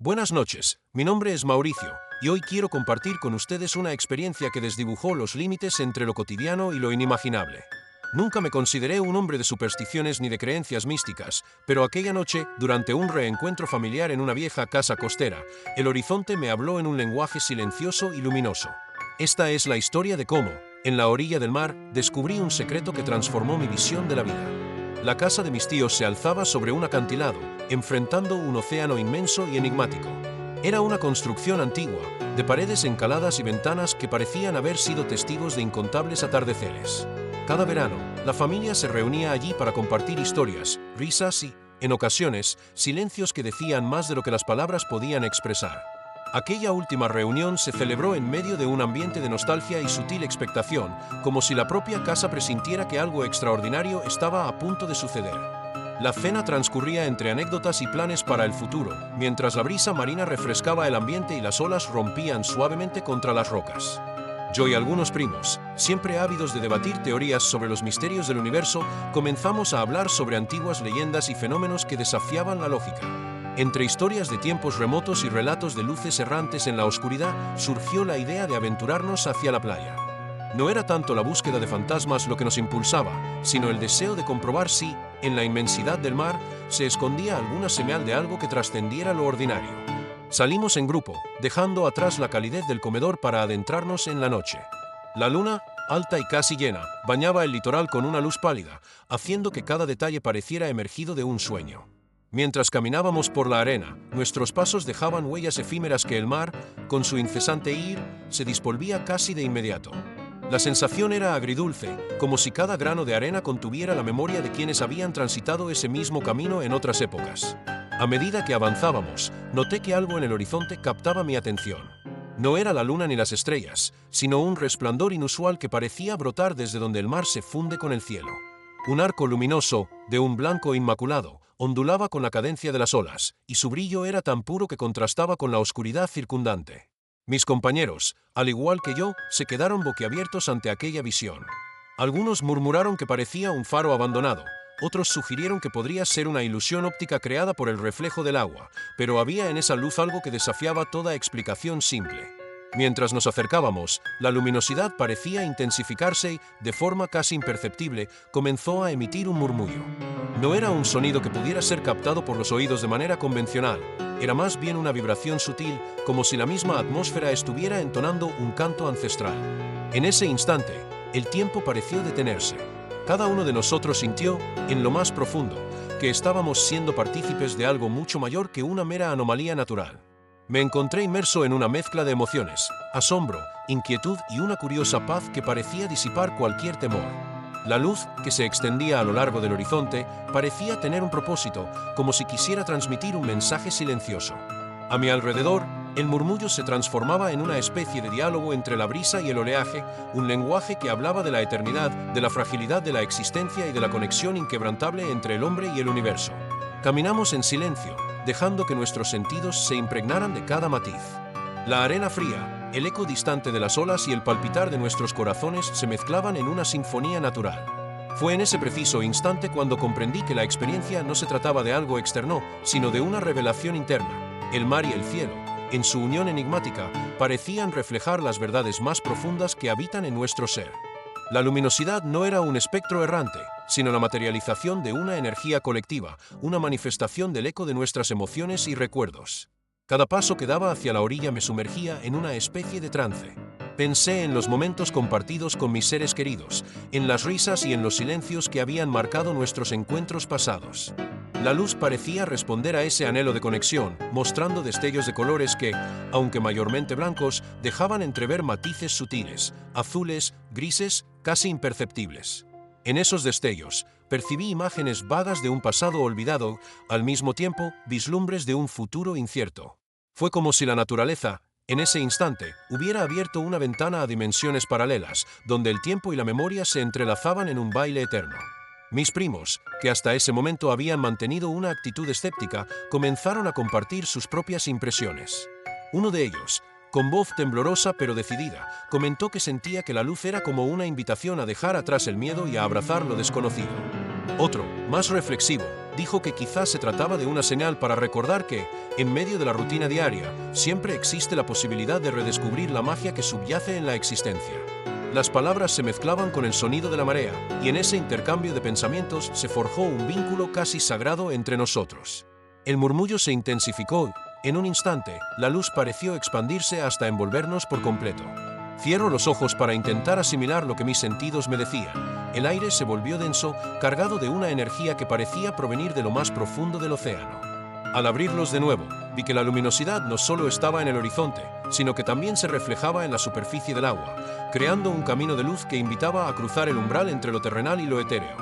Buenas noches, mi nombre es Mauricio, y hoy quiero compartir con ustedes una experiencia que desdibujó los límites entre lo cotidiano y lo inimaginable. Nunca me consideré un hombre de supersticiones ni de creencias místicas, pero aquella noche, durante un reencuentro familiar en una vieja casa costera, el horizonte me habló en un lenguaje silencioso y luminoso. Esta es la historia de cómo, en la orilla del mar, descubrí un secreto que transformó mi visión de la vida. La casa de mis tíos se alzaba sobre un acantilado, enfrentando un océano inmenso y enigmático. Era una construcción antigua, de paredes encaladas y ventanas que parecían haber sido testigos de incontables atardeceres. Cada verano, la familia se reunía allí para compartir historias, risas y, en ocasiones, silencios que decían más de lo que las palabras podían expresar. Aquella última reunión se celebró en medio de un ambiente de nostalgia y sutil expectación, como si la propia casa presintiera que algo extraordinario estaba a punto de suceder. La cena transcurría entre anécdotas y planes para el futuro, mientras la brisa marina refrescaba el ambiente y las olas rompían suavemente contra las rocas. Yo y algunos primos, siempre ávidos de debatir teorías sobre los misterios del universo, comenzamos a hablar sobre antiguas leyendas y fenómenos que desafiaban la lógica. Entre historias de tiempos remotos y relatos de luces errantes en la oscuridad, surgió la idea de aventurarnos hacia la playa. No era tanto la búsqueda de fantasmas lo que nos impulsaba, sino el deseo de comprobar si, en la inmensidad del mar, se escondía alguna señal de algo que trascendiera lo ordinario. Salimos en grupo, dejando atrás la calidez del comedor para adentrarnos en la noche. La luna, alta y casi llena, bañaba el litoral con una luz pálida, haciendo que cada detalle pareciera emergido de un sueño. Mientras caminábamos por la arena, nuestros pasos dejaban huellas efímeras que el mar, con su incesante ir, se disolvía casi de inmediato. La sensación era agridulce, como si cada grano de arena contuviera la memoria de quienes habían transitado ese mismo camino en otras épocas. A medida que avanzábamos, noté que algo en el horizonte captaba mi atención. No era la luna ni las estrellas, sino un resplandor inusual que parecía brotar desde donde el mar se funde con el cielo. Un arco luminoso, de un blanco inmaculado, ondulaba con la cadencia de las olas, y su brillo era tan puro que contrastaba con la oscuridad circundante. Mis compañeros, al igual que yo, se quedaron boquiabiertos ante aquella visión. Algunos murmuraron que parecía un faro abandonado, otros sugirieron que podría ser una ilusión óptica creada por el reflejo del agua, pero había en esa luz algo que desafiaba toda explicación simple. Mientras nos acercábamos, la luminosidad parecía intensificarse y, de forma casi imperceptible, comenzó a emitir un murmullo. No era un sonido que pudiera ser captado por los oídos de manera convencional, era más bien una vibración sutil, como si la misma atmósfera estuviera entonando un canto ancestral. En ese instante, el tiempo pareció detenerse. Cada uno de nosotros sintió, en lo más profundo, que estábamos siendo partícipes de algo mucho mayor que una mera anomalía natural. Me encontré inmerso en una mezcla de emociones, asombro, inquietud y una curiosa paz que parecía disipar cualquier temor. La luz, que se extendía a lo largo del horizonte, parecía tener un propósito, como si quisiera transmitir un mensaje silencioso. A mi alrededor, el murmullo se transformaba en una especie de diálogo entre la brisa y el oleaje, un lenguaje que hablaba de la eternidad, de la fragilidad de la existencia y de la conexión inquebrantable entre el hombre y el universo. Caminamos en silencio, dejando que nuestros sentidos se impregnaran de cada matiz. La arena fría, el eco distante de las olas y el palpitar de nuestros corazones se mezclaban en una sinfonía natural. Fue en ese preciso instante cuando comprendí que la experiencia no se trataba de algo externo, sino de una revelación interna. El mar y el cielo, en su unión enigmática, parecían reflejar las verdades más profundas que habitan en nuestro ser. La luminosidad no era un espectro errante, sino la materialización de una energía colectiva, una manifestación del eco de nuestras emociones y recuerdos. Cada paso que daba hacia la orilla me sumergía en una especie de trance. Pensé en los momentos compartidos con mis seres queridos, en las risas y en los silencios que habían marcado nuestros encuentros pasados. La luz parecía responder a ese anhelo de conexión, mostrando destellos de colores que, aunque mayormente blancos, dejaban entrever matices sutiles, azules, grises, casi imperceptibles. En esos destellos, percibí imágenes vagas de un pasado olvidado, al mismo tiempo, vislumbres de un futuro incierto. Fue como si la naturaleza, en ese instante, hubiera abierto una ventana a dimensiones paralelas, donde el tiempo y la memoria se entrelazaban en un baile eterno. Mis primos, que hasta ese momento habían mantenido una actitud escéptica, comenzaron a compartir sus propias impresiones. Uno de ellos, con voz temblorosa pero decidida, comentó que sentía que la luz era como una invitación a dejar atrás el miedo y a abrazar lo desconocido. Otro, más reflexivo, dijo que quizás se trataba de una señal para recordar que, en medio de la rutina diaria, siempre existe la posibilidad de redescubrir la magia que subyace en la existencia. Las palabras se mezclaban con el sonido de la marea, y en ese intercambio de pensamientos se forjó un vínculo casi sagrado entre nosotros. El murmullo se intensificó. En un instante, la luz pareció expandirse hasta envolvernos por completo. Cierro los ojos para intentar asimilar lo que mis sentidos me decían. El aire se volvió denso, cargado de una energía que parecía provenir de lo más profundo del océano. Al abrirlos de nuevo, vi que la luminosidad no solo estaba en el horizonte, sino que también se reflejaba en la superficie del agua, creando un camino de luz que invitaba a cruzar el umbral entre lo terrenal y lo etéreo.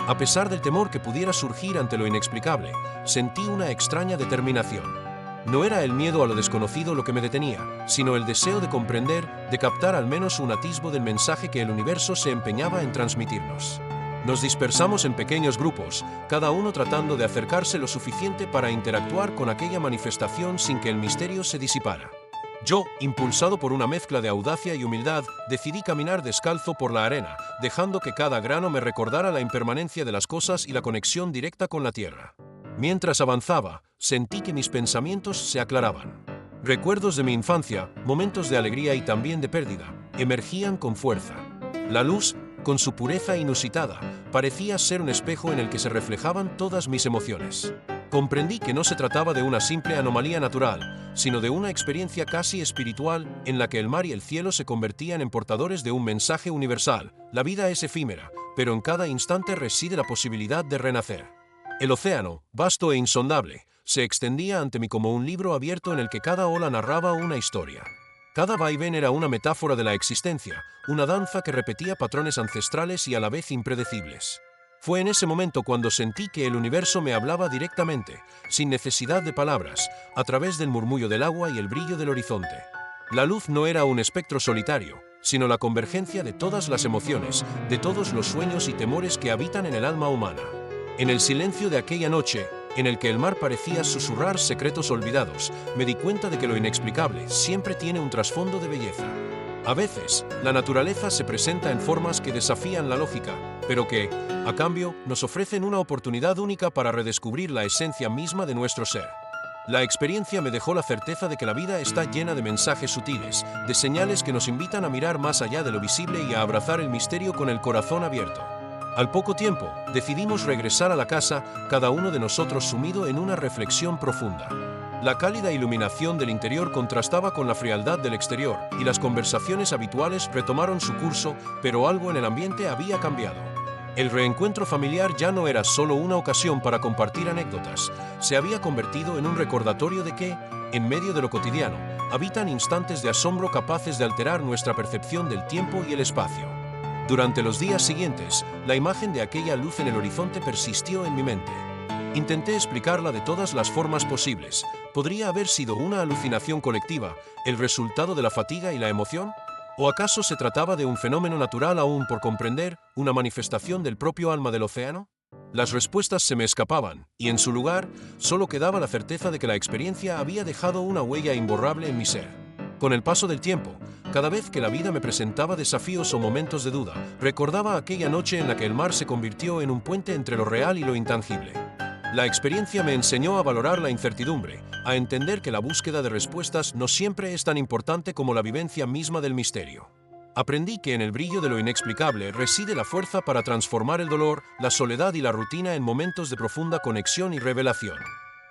A pesar del temor que pudiera surgir ante lo inexplicable, sentí una extraña determinación. No era el miedo a lo desconocido lo que me detenía, sino el deseo de comprender, de captar al menos un atisbo del mensaje que el universo se empeñaba en transmitirnos. Nos dispersamos en pequeños grupos, cada uno tratando de acercarse lo suficiente para interactuar con aquella manifestación sin que el misterio se disipara. Yo, impulsado por una mezcla de audacia y humildad, decidí caminar descalzo por la arena, dejando que cada grano me recordara la impermanencia de las cosas y la conexión directa con la tierra. Mientras avanzaba, sentí que mis pensamientos se aclaraban. Recuerdos de mi infancia, momentos de alegría y también de pérdida, emergían con fuerza. La luz, con su pureza inusitada, parecía ser un espejo en el que se reflejaban todas mis emociones. Comprendí que no se trataba de una simple anomalía natural, sino de una experiencia casi espiritual en la que el mar y el cielo se convertían en portadores de un mensaje universal. La vida es efímera, pero en cada instante reside la posibilidad de renacer. El océano, vasto e insondable, se extendía ante mí como un libro abierto en el que cada ola narraba una historia. Cada vaivén era una metáfora de la existencia, una danza que repetía patrones ancestrales y a la vez impredecibles. Fue en ese momento cuando sentí que el universo me hablaba directamente, sin necesidad de palabras, a través del murmullo del agua y el brillo del horizonte. La luz no era un espectro solitario, sino la convergencia de todas las emociones, de todos los sueños y temores que habitan en el alma humana. En el silencio de aquella noche, en el que el mar parecía susurrar secretos olvidados, me di cuenta de que lo inexplicable siempre tiene un trasfondo de belleza. A veces, la naturaleza se presenta en formas que desafían la lógica, pero que, a cambio, nos ofrecen una oportunidad única para redescubrir la esencia misma de nuestro ser. La experiencia me dejó la certeza de que la vida está llena de mensajes sutiles, de señales que nos invitan a mirar más allá de lo visible y a abrazar el misterio con el corazón abierto. Al poco tiempo, decidimos regresar a la casa, cada uno de nosotros sumido en una reflexión profunda. La cálida iluminación del interior contrastaba con la frialdad del exterior, y las conversaciones habituales retomaron su curso, pero algo en el ambiente había cambiado. El reencuentro familiar ya no era solo una ocasión para compartir anécdotas, se había convertido en un recordatorio de que, en medio de lo cotidiano, habitan instantes de asombro capaces de alterar nuestra percepción del tiempo y el espacio. Durante los días siguientes, la imagen de aquella luz en el horizonte persistió en mi mente. Intenté explicarla de todas las formas posibles. ¿Podría haber sido una alucinación colectiva, el resultado de la fatiga y la emoción? ¿O acaso se trataba de un fenómeno natural aún por comprender, una manifestación del propio alma del océano? Las respuestas se me escapaban, y en su lugar, solo quedaba la certeza de que la experiencia había dejado una huella imborrable en mi ser. Con el paso del tiempo, cada vez que la vida me presentaba desafíos o momentos de duda, recordaba aquella noche en la que el mar se convirtió en un puente entre lo real y lo intangible. La experiencia me enseñó a valorar la incertidumbre, a entender que la búsqueda de respuestas no siempre es tan importante como la vivencia misma del misterio. Aprendí que en el brillo de lo inexplicable reside la fuerza para transformar el dolor, la soledad y la rutina en momentos de profunda conexión y revelación.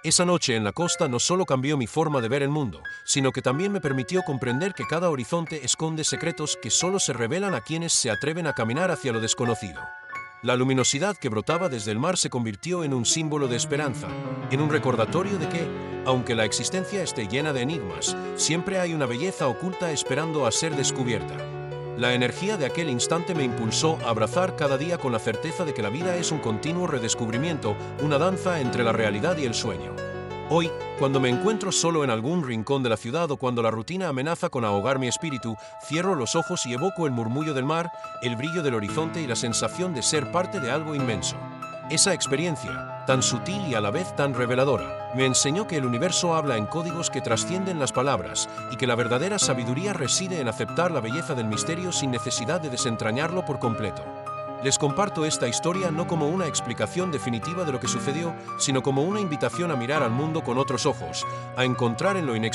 Esa noche en la costa no solo cambió mi forma de ver el mundo, sino que también me permitió comprender que cada horizonte esconde secretos que solo se revelan a quienes se atreven a caminar hacia lo desconocido. La luminosidad que brotaba desde el mar se convirtió en un símbolo de esperanza, en un recordatorio de que, aunque la existencia esté llena de enigmas, siempre hay una belleza oculta esperando a ser descubierta. La energía de aquel instante me impulsó a abrazar cada día con la certeza de que la vida es un continuo redescubrimiento, una danza entre la realidad y el sueño. Hoy, cuando me encuentro solo en algún rincón de la ciudad o cuando la rutina amenaza con ahogar mi espíritu, cierro los ojos y evoco el murmullo del mar, el brillo del horizonte y la sensación de ser parte de algo inmenso. Esa experiencia, tan sutil y a la vez tan reveladora, me enseñó que el universo habla en códigos que trascienden las palabras y que la verdadera sabiduría reside en aceptar la belleza del misterio sin necesidad de desentrañarlo por completo. Les comparto esta historia no como una explicación definitiva de lo que sucedió, sino como una invitación a mirar al mundo con otros ojos, a encontrar en lo inexplicable